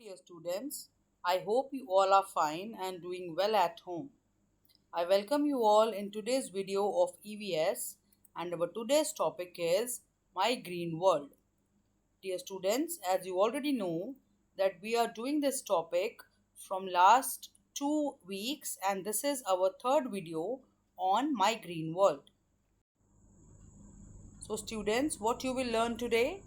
dear students. I hope you all are fine and doing well at home. I welcome you all in today's video of EVS, and our today's topic is My Green World. Dear students, as you already know that we are doing this topic from last 2 weeks, and this is our third video on My Green World. So students, what you will learn today?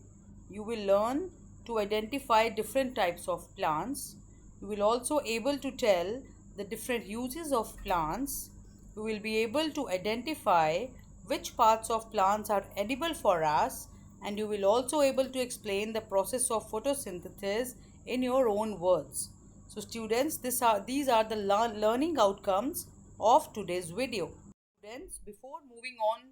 You will learn to identify different types of plants. You will also able to tell the different uses of plants. You will be able to identify which parts of plants are edible for us, and you will also able to explain the process of photosynthesis in your own words. So students, these are the learning outcomes of today's video. Students, before moving on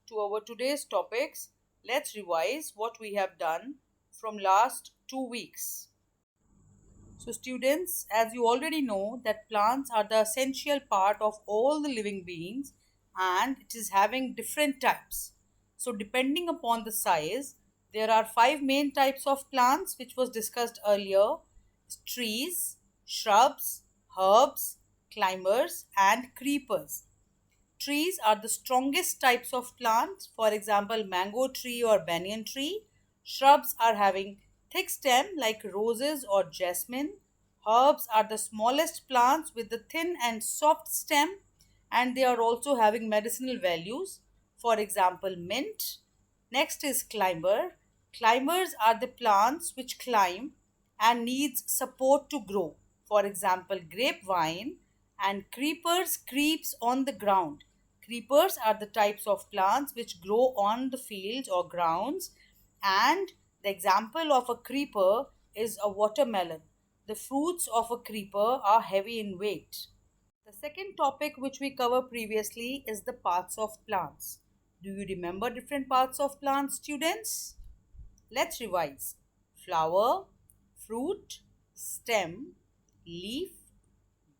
to our today's topics, let's revise what we have done from last 2 weeks. So students, as you already know that plants are the essential part of all the living beings, and it is having different types. So depending upon the size, there are 5 main types of plants which was discussed earlier: trees, shrubs, herbs, climbers and creepers. Trees are the strongest types of plants, for example, mango tree or banyan tree. Shrubs are having thick stem like roses or jasmine. Herbs are the smallest plants with the thin and soft stem, and they are also having medicinal values, for example, mint. Next is climber. Climbers are the plants which climb and needs support to grow. For example, grapevine. And creepers creeps on the ground. Creepers are the types of plants which grow on the fields or grounds, and the example of a creeper is a watermelon. The fruits of a creeper are heavy in weight. The second topic which we covered previously is the parts of plants. Do you remember different parts of plants, students? Let's revise. Flower, fruit, stem, leaf,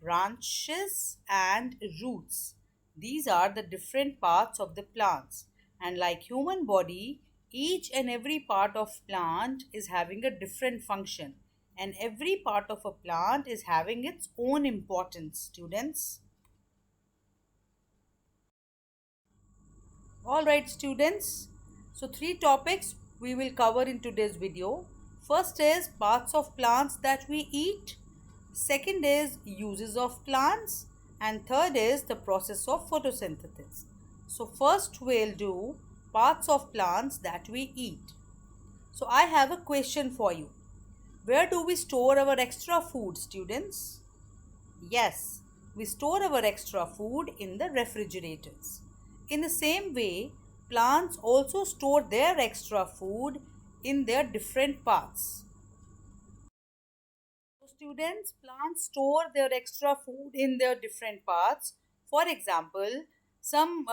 branches and roots. These are the different parts of the plants, and like human body, each and every part of plant is having a different function, and every part of a plant is having its own importance, students. All right, students. So 3 topics we will cover in today's video. First is parts of plants that we eat. Second is uses of plants. And third is the process of photosynthesis. So first we'll do parts of plants that we eat. So I have a question for you. Where do we store our extra food, students? Yes, we store our extra food in the refrigerators. In the same way, plants also store their extra food in their different parts. So students, plants store their extra food in their different parts. For example, some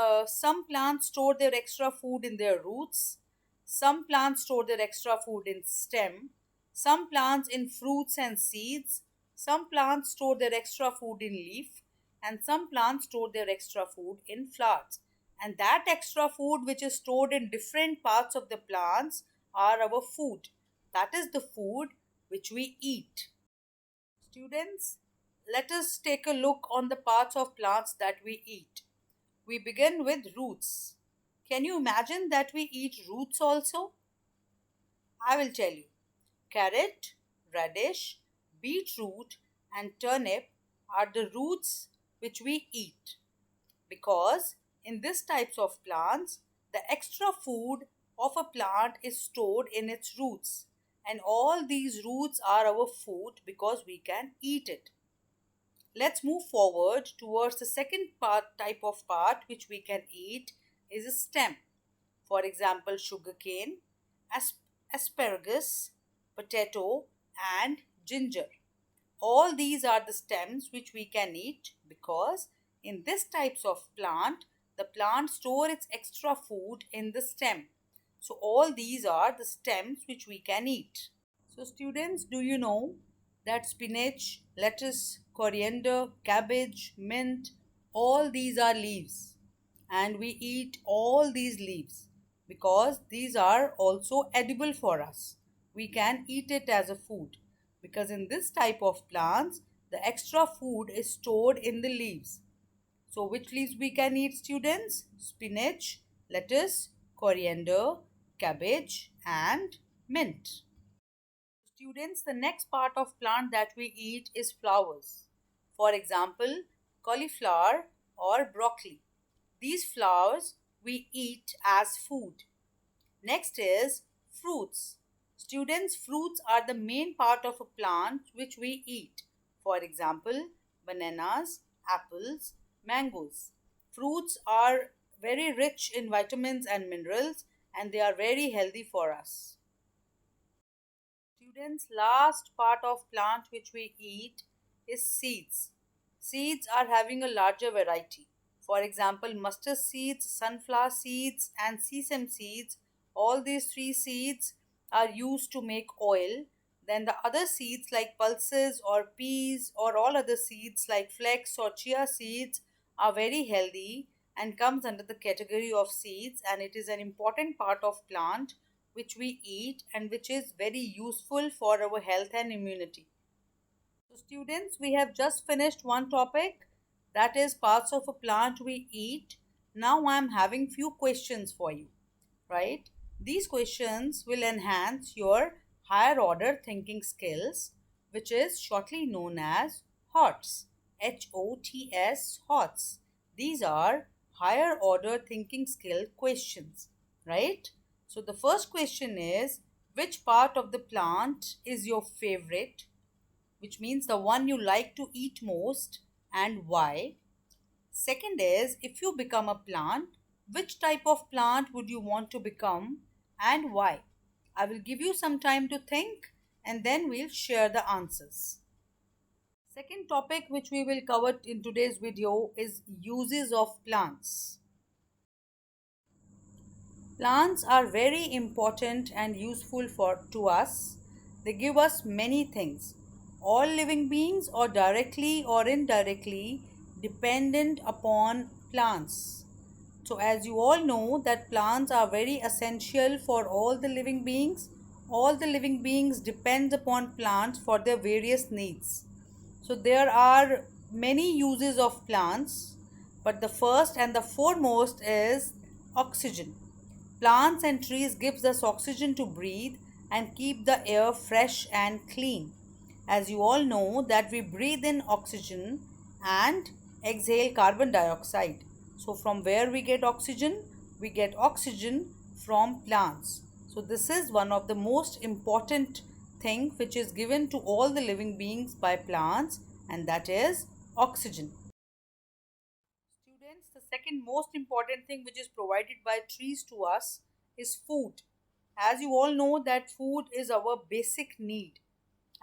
plants store their extra food in their roots. Some plants store their extra food in stem. Some plants in fruits and seeds. Some plants store their extra food in leaf, and some plants store their extra food in flowers. And that extra food which is stored in different parts of the plants are our food. That is the food which we eat. Students, let us take a look on the parts of plants that we eat. We begin with roots. Can you imagine that we eat roots also? I will tell you. Carrot, radish, beetroot and turnip are the roots which we eat, because in this types of plants the extra food of a plant is stored in its roots, and all these roots are our food because we can eat it. Let's move forward towards the second type of part which we can eat is a stem. For example, sugarcane, asparagus, potato and ginger. All these are the stems which we can eat, because in this types of plant, the plant store its extra food in the stem. So all these are the stems which we can eat. So students, do you know that spinach, lettuce, coriander, cabbage, mint, all these are leaves, and we eat all these leaves because these are also edible for us. We can eat it as a food. because in this type of plants, the extra food is stored in the leaves. So, which leaves we can eat, students? Spinach, lettuce, coriander, cabbage, and mint. Students, the next part of plant that we eat is flowers. For example, cauliflower or broccoli. These flowers we eat as food. Next is fruits. Students, fruits are the main part of a plant which we eat. For example, bananas, apples, mangoes. Fruits are very rich in vitamins and minerals and they are very healthy for us. Students, last part of plant which we eat is seeds. Seeds are having a larger variety. For example, mustard seeds, sunflower seeds, and sesame seeds. All these three seeds are used to make oil. Then the other seeds like pulses or peas or all other seeds like flax or chia seeds are very healthy and comes under the category of seeds, and it is an important part of plant which we eat and which is very useful for our health and immunity. So students, we have just finished one topic, that is parts of a plant we eat. Now I am having few questions for you, right? These questions will enhance your higher order thinking skills, which is shortly known as HOTS. HOTS, HOTS. These are higher order thinking skill questions, right? So the first question is, which part of the plant is your favorite? Which means the one you like to eat most, and why? Second is, if you become a plant, which type of plant would you want to become and why? I will give you some time to think and then we'll share the answers. Second topic which we will cover in today's video is uses of plants. Plants are very important and useful to us. They give us many things. All living beings are directly or indirectly dependent upon plants. So as you all know that plants are very essential for all the living beings. All the living beings depend upon plants for their various needs. So there are many uses of plants, but the first and the foremost is oxygen. Plants and trees gives us oxygen to breathe and keep the air fresh and clean. As you all know that we breathe in oxygen and exhale carbon dioxide. So from where we get oxygen? We get oxygen from plants. So this is one of the most important thing which is given to all the living beings by plants, and that is oxygen. Students, the second most important thing which is provided by trees to us is food. As you all know that food is our basic need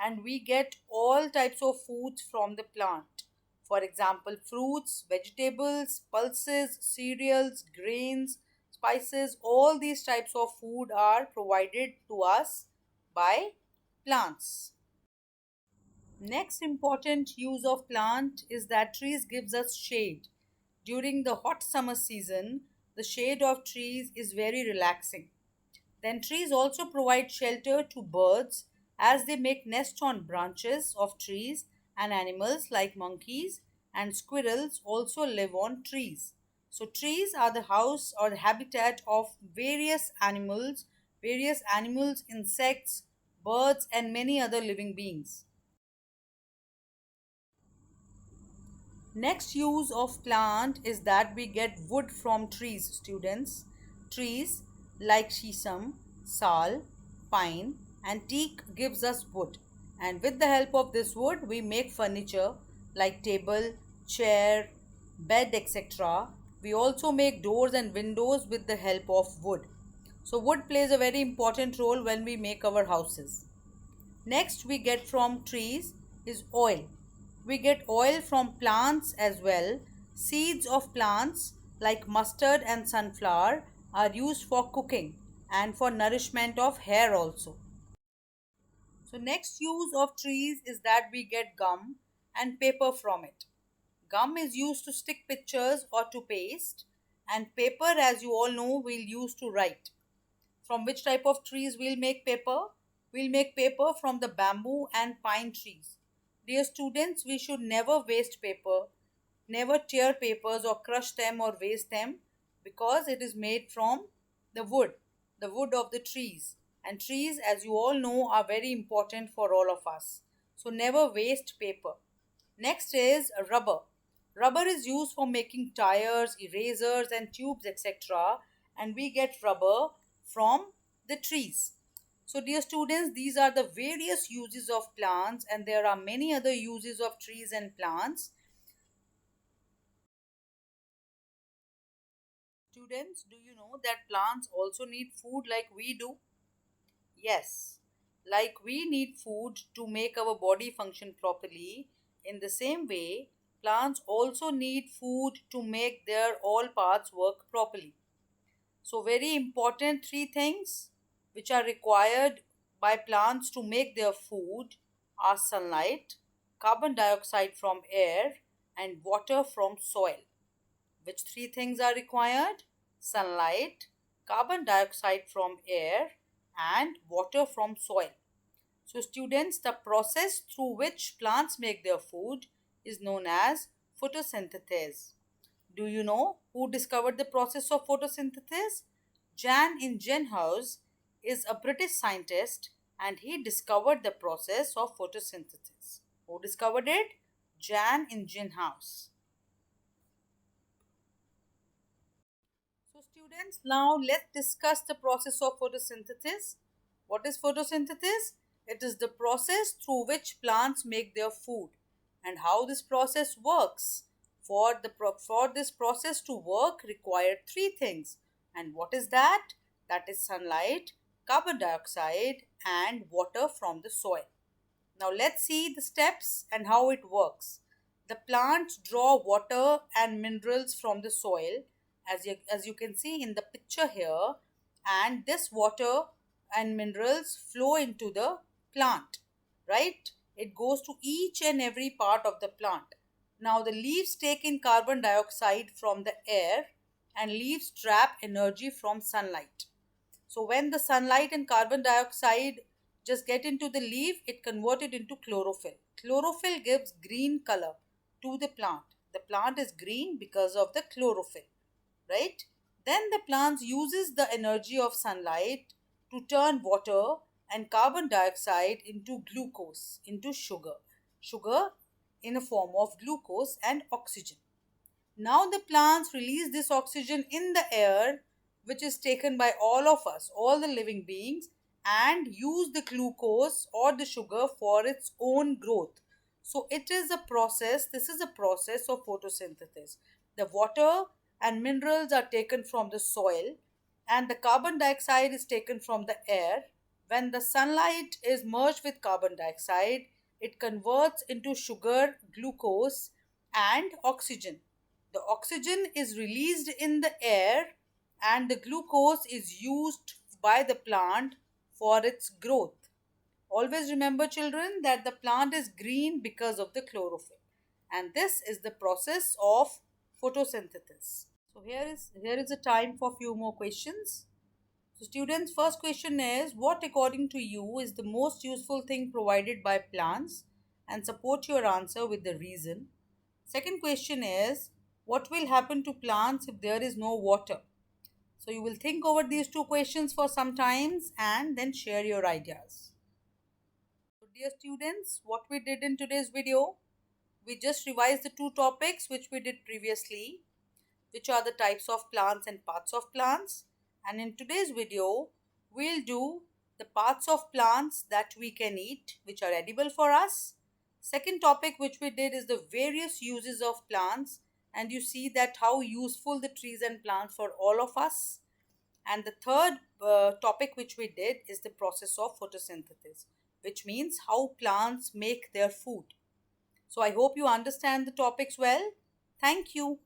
and we get all types of foods from the plant. For example, fruits, vegetables, pulses, cereals, grains, spices, all these types of food are provided to us by plants. Next important use of plant is that trees gives us shade. During the hot summer season, the shade of trees is very relaxing. Then trees also provide shelter to birds as they make nests on branches of trees, and animals like monkeys and squirrels also live on trees. So trees are the house or the habitat of various animals, insects, birds and many other living beings. Next use of plant is that we get wood from trees, students. Trees like shisham, sal, pine and teak gives us wood, and with the help of this wood we make furniture like table, chair, bed, etc. We also make doors and windows with the help of wood. So wood plays a very important role when we make our houses. Next we get from trees is oil. We get oil from plants as well. Seeds of plants like mustard and sunflower are used for cooking and for nourishment of hair also. So next use of trees is that we get gum and paper from it. Gum is used to stick pictures or to paste, and paper, as you all know, we'll use to write. From which type of trees we'll make paper? We'll make paper from the bamboo and pine trees. Dear students, we should never waste paper, never tear papers or crush them or waste them, because it is made from the wood of the trees. And trees, as you all know, are very important for all of us. So never waste paper. Next is rubber. Rubber is used for making tires, erasers, and tubes, etc. And we get rubber from the trees. So, dear students, these are the various uses of plants, and there are many other uses of trees and plants. Students, do you know that plants also need food like we do? Yes, like we need food to make our body function properly, in the same way, plants also need food to make their all parts work properly. So, very important three things which are required by plants to make their food are sunlight, carbon dioxide from air, and water from soil. Which three things are required? Sunlight, carbon dioxide from air, and water from soil. So, students, the process through which plants make their food is known as photosynthesis. Do you know who discovered the process of photosynthesis? Jan Ingenhousz is a British scientist and he discovered the process of photosynthesis. Who discovered it? Jan Ingenhousz. So, students, now let's discuss the process of photosynthesis. What is photosynthesis? It is the process through which plants make their food and how this process works. For this process to work required three things. And what is that? That is sunlight, carbon dioxide, and water from the soil. Now let's see the steps and how it works. The plants draw water and minerals from the soil, as you can see in the picture here, and this water and minerals flow into the plant, right? It goes to each and every part of the plant. Now the leaves take in carbon dioxide from the air and leaves trap energy from sunlight. So when the sunlight and carbon dioxide just get into the leaf, it converted into chlorophyll. Chlorophyll gives green color to the plant. The plant is green because of the chlorophyll, right? Then the plant uses the energy of sunlight to turn water and carbon dioxide into glucose, into sugar. Sugar in a form of glucose and oxygen. Now the plants release this oxygen in the air, which is taken by all of us, all the living beings, and use the glucose or the sugar for its own growth. So it is a process, this is a process of photosynthesis. The water and minerals are taken from the soil and the carbon dioxide is taken from the air. When the sunlight is merged with carbon dioxide, it converts into sugar, glucose, and oxygen. The oxygen is released in the air and the glucose is used by the plant for its growth. Always remember, children, that the plant is green because of the chlorophyll. And this is the process of photosynthesis. So here is a time for few more questions. So students, first question is, what according to you is the most useful thing provided by plants, and support your answer with the reason. Second question is, what will happen to plants if there is no water? So you will think over these two questions for some times and then share your ideas. So dear students, what we did in today's video, we just revised the two topics which we did previously, which are the types of plants and parts of plants. And in today's video, we'll do the parts of plants that we can eat, which are edible for us. Second topic which we did is the various uses of plants, and you see that how useful the trees and plants for all of us. And the third topic which we did is the process of photosynthesis, which means how plants make their food. So I hope you understand the topics well. Thank you.